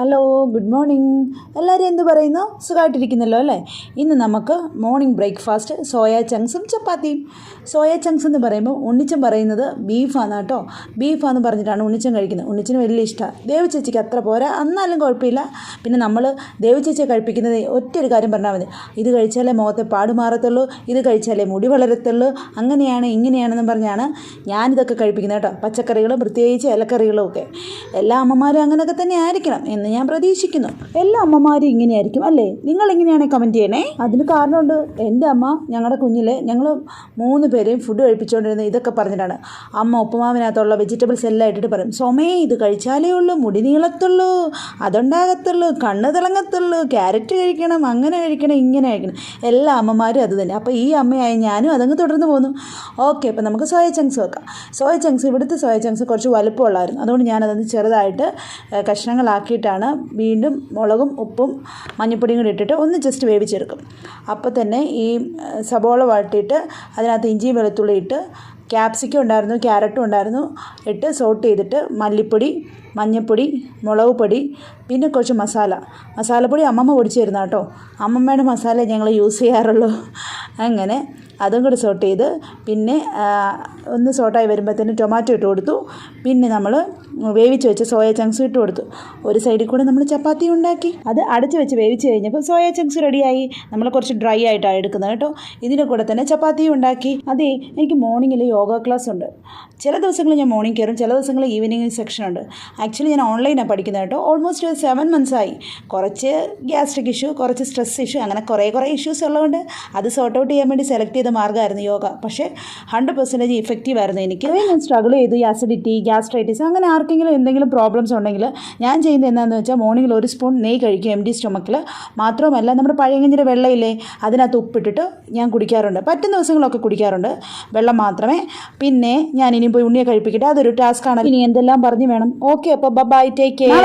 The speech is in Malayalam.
Hello, good morning. എല്ലാവരും എന്ത് പറയുന്നു? സുഖമായിട്ടിരിക്കുന്നല്ലോ അല്ലേ? ഇന്ന് നമുക്ക് മോർണിംഗ് ബ്രേക്ക്ഫാസ്റ്റ് സോയ ചങ്ക്സും ചപ്പാത്തിയും. സോയ ചങ്ക്സ് എന്ന് പറയുമ്പോൾ ഉണ്ണിച്ചൻ പറയുന്നത് ബീഫാണ് കേട്ടോ. ബീഫാന്ന് പറഞ്ഞിട്ടാണ് ഉണ്ണിച്ചൻ കഴിക്കുന്നത്. ഉണ്ണിച്ചന് വലിയ ഇഷ്ടമാണ്. ദേവി ചേച്ചിക്ക് അത്ര പോരാ, എന്നാലും കുഴപ്പമില്ല. പിന്നെ നമ്മൾ ദേവി ചേച്ചിയെ കഴിപ്പിക്കുന്നത് ഒറ്റൊരു കാര്യം പറഞ്ഞാൽ മതി, ഇത് കഴിച്ചാലേ മുഖത്തെ പാട് മാറത്തുള്ളൂ, ഇത് കഴിച്ചാലേ മുടി വളരത്തുള്ളൂ, അങ്ങനെയാണ് ഇങ്ങനെയാണെന്നും പറഞ്ഞാണ് ഞാനിതൊക്കെ കഴിപ്പിക്കുന്നത് കേട്ടോ. പച്ചക്കറികളും പ്രത്യേകിച്ച് ഇലക്കറികളും ഒക്കെ. എല്ലാ അമ്മമാരും അങ്ങനെയൊക്കെ തന്നെ ആയിരിക്കണം എന്ന് ഞാൻ പ്രതീക്ഷിക്കുന്നു. എല്ലാ അമ്മമാരും ഇങ്ങനെയായിരിക്കും അല്ലേ? നിങ്ങൾ എങ്ങനെയാണെങ്കിൽ കമൻറ്റ് ചെയ്യണേ. അതിന് കാരണമുണ്ട്. എൻ്റെ അമ്മ ഞങ്ങളുടെ കുഞ്ഞിലെ ഞങ്ങൾ 3 പേരെയും ഫുഡ് കഴിപ്പിച്ചുകൊണ്ടിരുന്നത് ഇതൊക്കെ പറഞ്ഞിട്ടാണ്. അമ്മ ഉപ്പുമാവിനകത്തുള്ള വെജിറ്റബിൾസ് എല്ലാം ഇട്ടിട്ട് പറയും, സോമേ ഇത് കഴിച്ചാലേ ഉള്ളൂ മുടി നീളത്തുള്ളൂ, അതുണ്ടാകത്തുള്ളൂ, കണ്ണ് തിളങ്ങത്തുള്ളൂ, ക്യാരറ്റ് കഴിക്കണം, അങ്ങനെ കഴിക്കണം, ഇങ്ങനെ കഴിക്കണം. എല്ലാ അമ്മമാരും അത് തന്നെ. അപ്പോൾ ഈ അമ്മയായി ഞാനും അതങ്ങ് തുടർന്ന് പോന്നു. ഓക്കെ, അപ്പോൾ നമുക്ക് സോയ ചങ്ക്സ് വെക്കാം. സോയ ചങ്ക്സ്, ഇവിടുത്തെ സോയ ചങ്ക്സ് കുറച്ച് വലുപ്പമുള്ളായിരുന്നു. അതുകൊണ്ട് ഞാനതൊന്ന് ചെറുതായിട്ട് കഷ്ണങ്ങളാക്കിയിട്ടാണ് വീണ്ടും മുളകും ഉപ്പും മഞ്ഞൾപ്പൊടിയും കൂടി ഇട്ടിട്ട് ഒന്ന് ജസ്റ്റ് വേവിച്ചെടുക്കും. അപ്പോൾ തന്നെ ഈ സബോള വഴട്ടിയിട്ട് അതിനകത്ത് ഇഞ്ചിയും വെളുത്തുള്ളി ഇട്ട്, ക്യാപ്സിക്കം ഉണ്ടായിരുന്നു, ക്യാരറ്റും ഉണ്ടായിരുന്നു, ഇട്ട് സോട്ട് ചെയ്തിട്ട് മല്ലിപ്പൊടി, മഞ്ഞൾപ്പൊടി, മുളക് പൊടി, പിന്നെ കുറച്ച് മസാലപ്പൊടി അമ്മമ്മ പൊടിച്ച് തരുന്ന കേട്ടോ. അമ്മമ്മയുടെ മസാല ഞങ്ങൾ യൂസ് ചെയ്യാറുള്ളൂ. അങ്ങനെ അതും കൂടി സോട്ട് ചെയ്ത്, പിന്നെ ഒന്ന് സോട്ടായി വരുമ്പോഴത്തേന് ടൊമാറ്റോ ഇട്ട് കൊടുത്തു. പിന്നെ നമ്മൾ വേവിച്ച് വെച്ച് സോയ ചങ്ക്സ് ഇട്ട് കൊടുത്തു. ഒരു സൈഡിൽ കൂടെ നമ്മൾ ചപ്പാത്തി ഉണ്ടാക്കി. അത് അടച്ച് വെച്ച് വേവിച്ച് കഴിഞ്ഞപ്പോൾ സോയ ചങ്ക്സ് റെഡിയായി. നമ്മൾ കുറച്ച് ഡ്രൈ ആയിട്ടാണ് എടുക്കുന്നത് കേട്ടോ. ഇതിൻ്റെ കൂടെ തന്നെ ചപ്പാത്തിയും ഉണ്ടാക്കി. അതേ, എനിക്ക് മോർണിംഗിൽ യോഗ ക്ലാസ് ഉണ്ട്. ചില ദിവസങ്ങളിൽ ഞാൻ മോർണിംഗ് കയറും, ചില ദിവസങ്ങളിൽ ഈവനിങ് സെക്ഷൻ ഉണ്ട്. ആക്ച്വലി ഞാൻ ഓൺലൈനാണ് പഠിക്കുന്നത് കേട്ടോ. ഓൾമോസ്റ്റ് 7 months ആയി. കുറച്ച് ഗ്യാസ്ട്രിക് ഇഷ്യൂ, കുറച്ച് സ്ട്രെസ് ഇഷ്യൂ, അങ്ങനെ കുറേ ഇഷ്യൂസ് ഉള്ളതുകൊണ്ട് അത് സോർട്ട് ഔട്ട് ചെയ്യാൻ വേണ്ടി സെലക്ട് ചെയ്ത മാർഗ്ഗമായിരുന്നു യോഗ. പക്ഷേ 100% ഇഫക്റ്റീവ് ആയിരുന്നു എനിക്ക്. ഞാൻ സ്ട്രഗിൾ ചെയ്തു. ആസിഡിറ്റി, ഗ്യാസ്ട്രൈറ്റിസ്, അങ്ങനെ ആർക്കെങ്കിലും എന്തെങ്കിലും പ്രോബ്ലംസ് ഉണ്ടെങ്കിൽ ഞാൻ ചെയ്യുന്നത് എന്താണെന്ന് വെച്ചാൽ മോർണിംഗിൽ 1 സ്പൂൺ നെയ്യ് കഴിക്കും എംപ്റ്റി സ്റ്റൊമക്കിൽ. മാത്രമല്ല നമ്മുടെ പഴയകഞ്ഞിയുടെ വെള്ളമില്ലേ, അതിനകത്ത് ഉപ്പിട്ടിട്ട് ഞാൻ കുടിക്കാറുണ്ട്. പറ്റുന്ന ദിവസങ്ങളൊക്കെ കുടിക്കാറുണ്ട്, വെള്ളം മാത്രമേ. പിന്നെ ഞാൻ ഇനി പോയി ഉണ്ണിയെ കഴിപ്പിക്കട്ടെ, അതൊരു ടാസ്ക്കാണ്. ഇനി എന്തെല്ലാം പറഞ്ഞു വേണം. ഓക്കെ, അപ്പോൾ ബൈ, ടേക്ക് കെയർ.